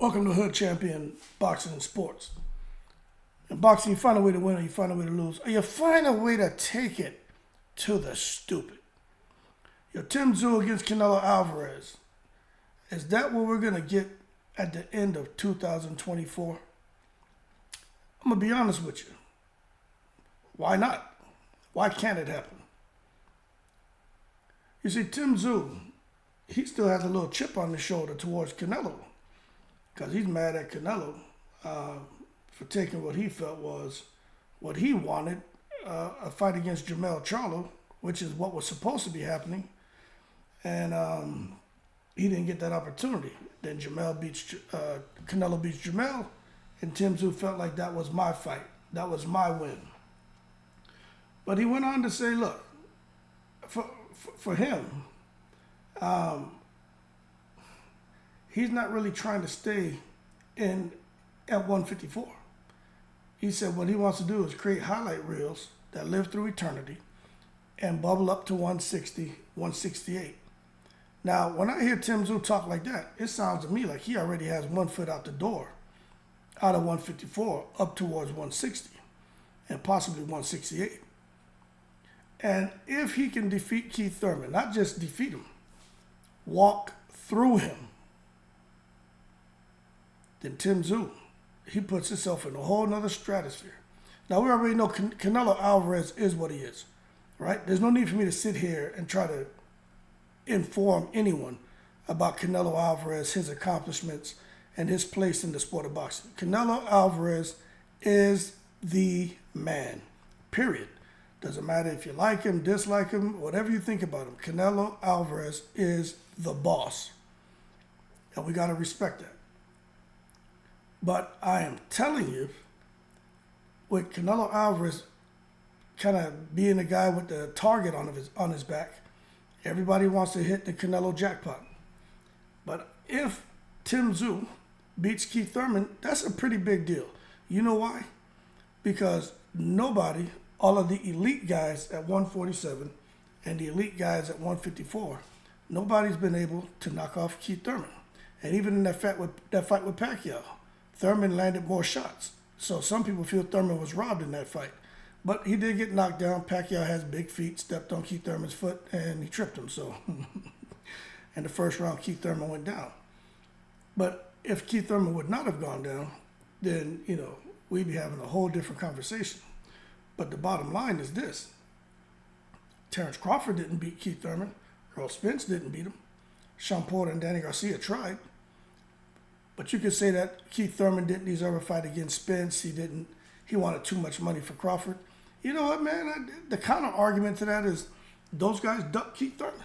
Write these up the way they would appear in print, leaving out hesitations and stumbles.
Welcome to Hood Champion Boxing and Sports. In boxing, you find a way to win or you find a way to lose, or you find a way to take it to the stupid. Your Tszyu against Canelo Alvarez. Is that what we're going to get at the end of 2024? I'm going to be honest with you. Why not? Why can't it happen? You see, Tszyu, he still has a little chip on his shoulder towards Canelo, because he's mad at Canelo for taking what he felt was what he wanted, a fight against Jermell Charlo, which is what was supposed to be happening. And he didn't get that opportunity. Then Canelo beats Jermell, and Tszyu felt like that was my fight. That was my win. But he went on to say, look, for him, he's not really trying to stay at 154. He said what he wants to do is create highlight reels that live through eternity and bubble up to 160, 168. Now, when I hear Tszyu talk like that, it sounds to me like he already has one foot out the door, out of 154 up towards 160 and possibly 168. And if he can defeat Keith Thurman, not just defeat him, walk through him, then Tszyu, he puts himself in a whole nother stratosphere. Now, we already know Canelo Alvarez is what he is, right? There's no need for me to sit here and try to inform anyone about Canelo Alvarez, his accomplishments, and his place in the sport of boxing. Canelo Alvarez is the man, period. Doesn't matter if you like him, dislike him, whatever you think about him. Canelo Alvarez is the boss. And we got to respect that. But I am telling you, with Canelo Alvarez kind of being the guy with the target on his back, everybody wants to hit the Canelo jackpot. But if Tszyu beats Keith Thurman, that's a pretty big deal. You know why? Because nobody, all of the elite guys at 147 and the elite guys at 154, nobody's been able to knock off Keith Thurman. And even in that fight with Pacquiao, Thurman landed more shots. So some people feel Thurman was robbed in that fight. But he did get knocked down. Pacquiao has big feet, stepped on Keith Thurman's foot, and he tripped him. So, in the first round, Keith Thurman went down. But if Keith Thurman would not have gone down, then, we'd be having a whole different conversation. But the bottom line is this. Terrence Crawford didn't beat Keith Thurman. Earl Spence didn't beat him. Sean Porter and Danny Garcia tried. But you could say that Keith Thurman didn't deserve a fight against Spence. He wanted too much money for Crawford. You know what, man? The counter argument to that is those guys ducked Keith Thurman.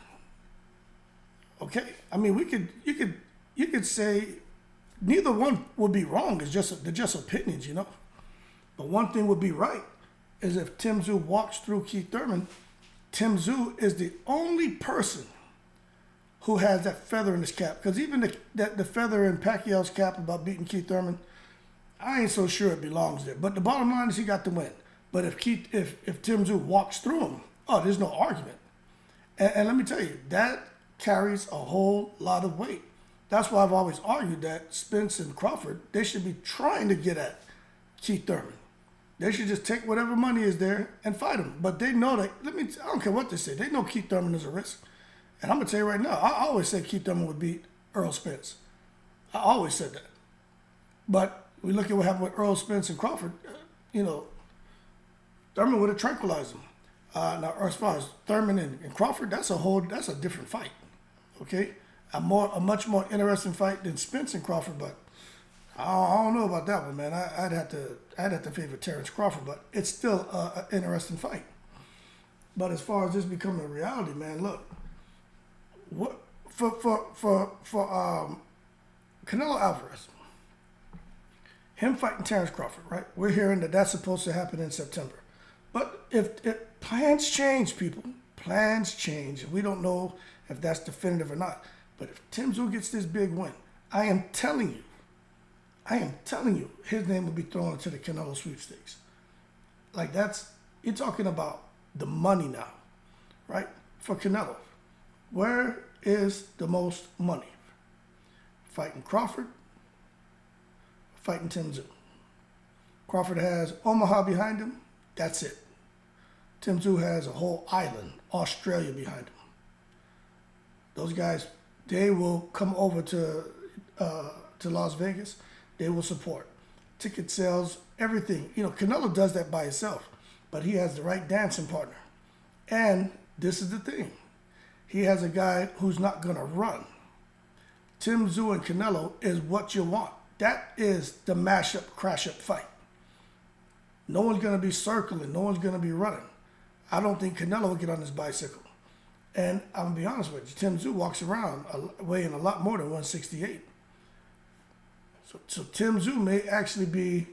Okay? I mean, you could say neither one would be wrong. They're just opinions, But one thing would be right is if Tszyu walks through Keith Thurman, Tszyu is the only person who has that feather in his cap. Because even the feather in Pacquiao's cap about beating Keith Thurman, I ain't so sure it belongs there. But the bottom line is he got the win. But if Tszyu walks through him, there's no argument. And let me tell you, that carries a whole lot of weight. That's why I've always argued that Spence and Crawford, they should be trying to get at Keith Thurman. They should just take whatever money is there and fight him. But they know that, I don't care what they say, they know Keith Thurman is a risk. And I'm going to tell you right now, I always said Keith Thurman would beat Earl Spence. I always said that. But we look at what happened with Earl Spence and Crawford, Thurman would have tranquilized him. Now, as far as Thurman and Crawford, that's a different fight. Okay? A much more interesting fight than Spence and Crawford, but I don't know about that one, man. I'd have to favor Terrence Crawford, but it's still an interesting fight. But as far as this becoming a reality, man, look, what for Canelo Alvarez, him fighting Terrence Crawford, right? We're hearing that that's supposed to happen in September. But if plans change, people, plans change. We don't know if that's definitive or not. But if Tszyu gets this big win, I am telling you, his name will be thrown into the Canelo sweepstakes. Like you're talking about the money now, right? For Canelo, where is the most money? Fighting Crawford fighting Tim Tszyu. Crawford has Omaha behind him. That's it. Tim Tszyu has a whole island, Australia, behind him. Those guys, they will come over to Las Vegas. They will support. Ticket sales, everything. You know, Canelo does that by himself, but he has the right dancing partner. And this is the thing. He has a guy who's not going to run. Tim Tszyu and Canelo is what you want. That is the mash-up, crash-up fight. No one's going to be circling. No one's going to be running. I don't think Canelo will get on his bicycle. And I'm going to be honest with you, Tim Tszyu walks around weighing a lot more than 168. So Tim Tszyu may actually be,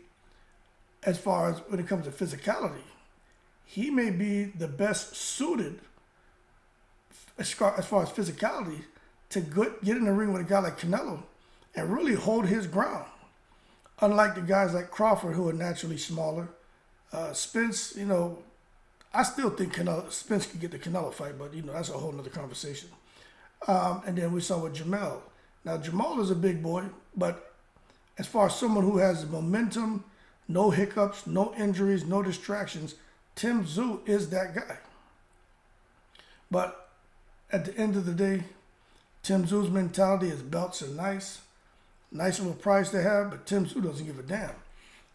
as far as when it comes to physicality, he may be the best suited, as far as physicality, to get in the ring with a guy like Canelo and really hold his ground. Unlike the guys like Crawford, who are naturally smaller. Spence, you know, I still think Spence could get the Canelo fight, but, you know, that's a whole nother conversation. And then we saw with Jamal. Now, Jamal is a big boy, but as far as someone who has momentum, no hiccups, no injuries, no distractions, Tim Tszyu is that guy. But at the end of the day, Tim Tszyu's mentality is belts are nice of a price to have, but Tim Tszyu doesn't give a damn.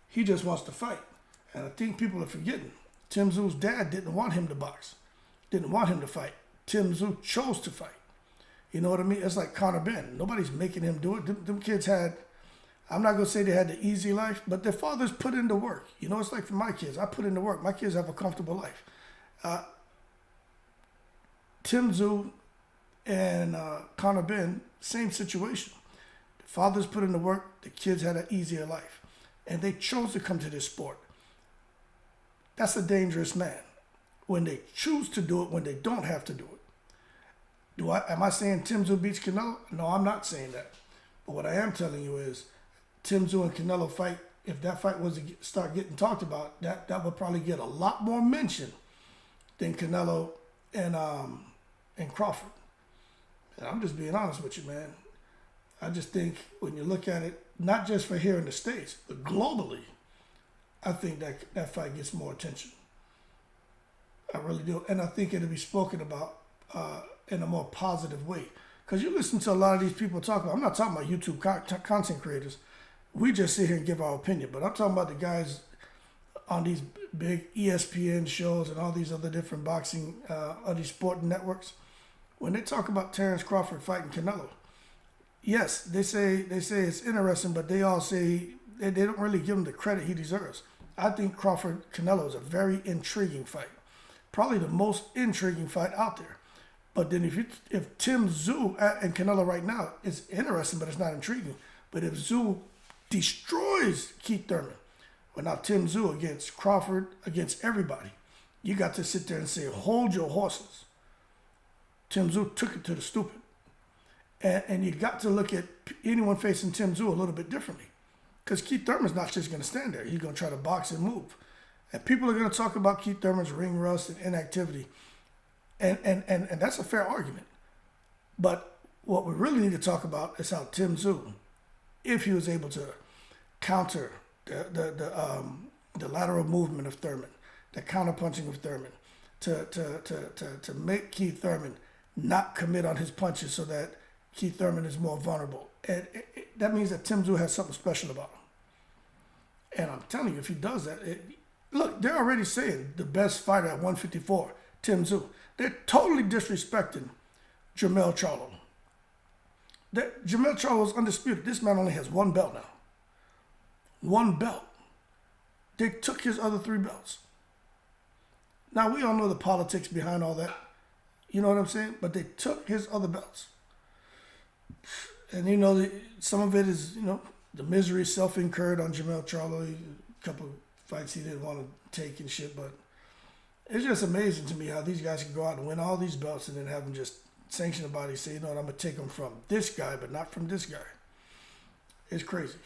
He just wants to fight. And I think people are forgetting, Tim Tszyu's dad didn't want him to box, didn't want him to fight. Tim Tszyu chose to fight. You know what I mean? It's like Conor Ben. Nobody's making him do it. Them kids had, I'm not going to say they had the easy life, but their fathers put in the work. You know, it's like for my kids. I put in the work. My kids have a comfortable life. Tim Tszyu and Conor Ben, same situation. The fathers put in the work. The kids had an easier life. And they chose to come to this sport. That's a dangerous man. When they choose to do it, when they don't have to do it. Am I saying Tim Tszyu beats Canelo? No, I'm not saying that. But what I am telling you is, Tim Tszyu and Canelo fight, if that fight was to start getting talked about, that would probably get a lot more mention than Canelo and Crawford. And I'm just being honest with you, man. I just think when you look at it, not just for here in the States, but globally, I think that fight gets more attention. I really do. And I think it'll be spoken about in a more positive way. Because you listen to a lot of these people talk about, I'm not talking about YouTube content creators. We just sit here and give our opinion. But I'm talking about the guys on these big ESPN shows and all these other different boxing, all these sport networks. When they talk about Terence Crawford fighting Canelo, yes, they say it's interesting, but they all say they don't really give him the credit he deserves. I think Crawford-Canelo is a very intriguing fight. Probably the most intriguing fight out there. But then if Tim Tszyu and Canelo right now, it's interesting, but it's not intriguing. But if Tszyu destroys Keith Thurman, well, now Tim Tszyu against Crawford, against everybody, you got to sit there and say, hold your horses. Tim Tszyu took it to the stupid. And you got to look at anyone facing Tim Tszyu a little bit differently. Because Keith Thurman's not just going to stand there. He's going to try to box and move. And people are going to talk about Keith Thurman's ring rust and inactivity. And that's a fair argument. But what we really need to talk about is how Tim Tszyu, if he was able to counter the lateral movement of Thurman, the counter-punching of Thurman, to make Keith Thurman not commit on his punches so that Keith Thurman is more vulnerable. And that means that Tim Tszyu has something special about him. And I'm telling you, if he does that, look, they're already saying the best fighter at 154, Tim Tszyu. They're totally disrespecting Jermell Charlo. Jermell Charlo is undisputed. This man only has one belt now. One belt. They took his other 3 belts. Now, we all know the politics behind all that. You know what I'm saying? But they took his other belts. And, you know, some of it is, you know, the misery self-incurred on Jermell Charlo. A couple of fights he didn't want to take and shit. But it's just amazing to me how these guys can go out and win all these belts and then have them just sanction the body, say, you know what, I'm going to take them from this guy, but not from this guy. It's crazy.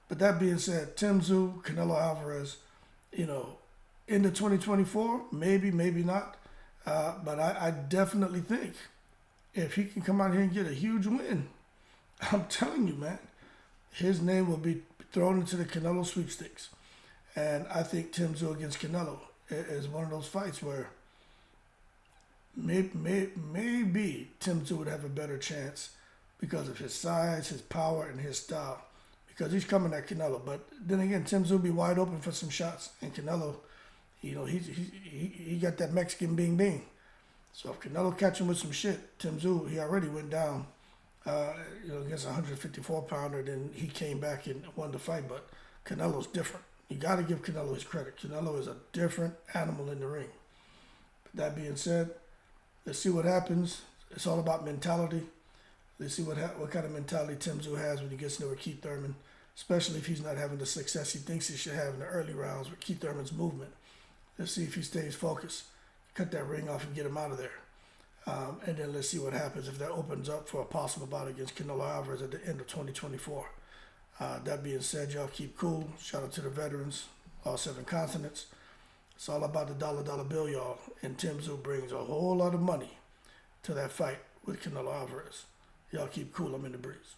But that being said, Tim Tszyu, Canelo Alvarez, you know, into 2024, maybe, maybe not. But I definitely think if he can come out here and get a huge win, I'm telling you, man, his name will be thrown into the Canelo sweepstakes. And I think Tszyu against Canelo is one of those fights where maybe Tszyu would have a better chance because of his size, his power, and his style. Because he's coming at Canelo. But then again, Tszyu will be wide open for some shots. And Canelo, he got that Mexican bing bing. So if Canelo catch him with some shit, Tszyu, he already went down against a 154-pounder. Then he came back and won the fight. But Canelo's different. You got to give Canelo his credit. Canelo is a different animal in the ring. But that being said, let's see what happens. It's all about mentality. Let's see what kind of mentality Tszyu has when he gets into with Keith Thurman, especially if he's not having the success he thinks he should have in the early rounds with Keith Thurman's movement. Let's see if he stays focused, cut that ring off and get him out of there. And then let's see what happens if that opens up for a possible bout against Canelo Alvarez at the end of 2024. That being said, y'all keep cool. Shout out to the veterans, all 7 continents. It's all about the dollar bill, y'all. And Tszyu brings a whole lot of money to that fight with Canelo Alvarez. Y'all keep cool. I'm in the breeze.